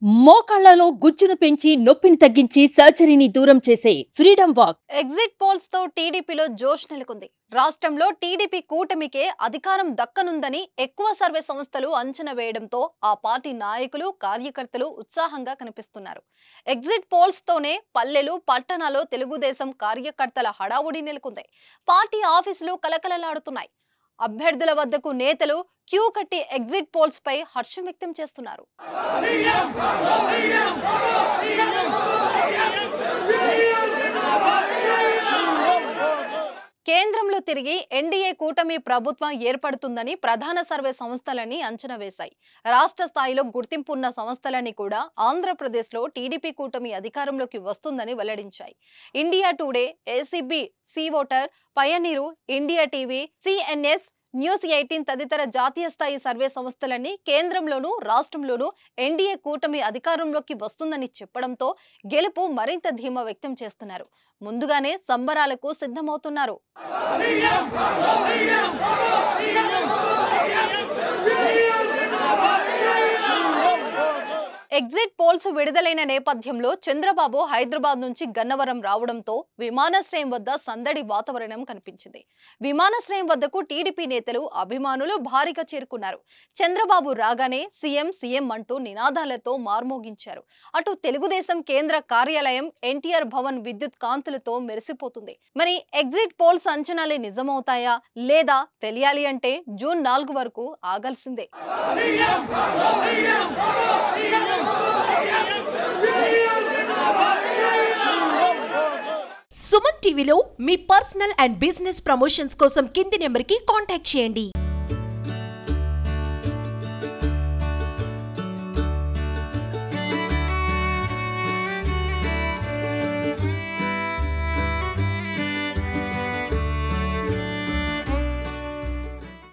మోకాళ్లలో గుజ్జును పెంచి నొప్పిని తగ్గించి సర్జరీని దూరం చేసే ఫ్రీడమ్ వాక్. ఎగ్జిట్ పోల్స్ తో టీడీపీలో జోష్ నెలకొంది. రాష్ట్రంలో టీడీపీ కూటమికే అధికారం దక్కనుందని ఎక్కువ సర్వే సంస్థలు అంచనా వేయడంతో ఆ పార్టీ నాయకులు, కార్యకర్తలు ఉత్సాహంగా కనిపిస్తున్నారు. ఎగ్జిట్ పోల్స్ తోనే పల్లెలు, పట్టణాల్లో తెలుగుదేశం కార్యకర్తల హడావుడి నెలకొంది. పార్టీ ఆఫీసులు కలకలలాడుతున్నాయి. అభ్యర్థుల వద్దకు నేతలు క్యూ కట్టి ఎగ్జిట్ పోల్స్ పై హర్షం వ్యక్తం చేస్తున్నారు. కేంద్రంలో తిరిగి ఎన్డీఏ కూటమి ప్రభుత్వం ఏర్పడుతుందని ప్రధాన సర్వే సంస్థలన్నీ అంచనా వేశాయి. రాష్ట్ర స్థాయిలో గుర్తింపు ఉన్న సంస్థలన్నీ కూడా ఆంధ్రప్రదేశ్లో టీడీపీ కూటమి అధికారంలోకి వస్తుందని వెల్లడించాయి. India Today, ACB, C Voter, Pioneer, India TV, CNS, news 18 తదితర జాతీయ స్థాయి సర్వే సంస్థలన్నీ కేంద్రంలోనూ రాష్ట్రంలోనూ ఎన్డీఏ కూటమి అధికారంలోకి వస్తుందని చెప్పడంతో గెలుపు మరింత ధీమా వ్యక్తం చేస్తున్నారు. ముందుగానే సంబరాలకు సిద్ధమవుతున్నారు. ఎగ్జిట్ పోల్స్ విడుదలైన నేపథ్యంలో చంద్రబాబు హైదరాబాద్ నుంచి గన్నవరం రావడంతో విమానాశ్రయం వద్ద సందడి వాతావరణం కనిపించింది. విమానాశ్రయం వద్దకు టీడీపీ నేతలు, అభిమానులు భారీగా చేరుకున్నారు. చంద్రబాబు రాగానే సీఎం అంటూ నినాదాలతో మార్మోగించారు. అటు తెలుగుదేశం కేంద్ర కార్యాలయం ఎన్టీఆర్ భవన్ విద్యుత్ కాంతులతో మెరిసిపోతుంది. మరి ఎగ్జిట్ పోల్స్ అంచనాలే నిజమవుతాయా లేదా తెలియాలి అంటే జూన్ 4 వరకు ఆగాల్సిందే. సుమన్ టీవీలో మీ పర్సనల్ అండ్ బిజినెస్ ప్రమోషన్స్ కోసం కింది నెంబర్కి కాంటాక్ట్ చేయండి.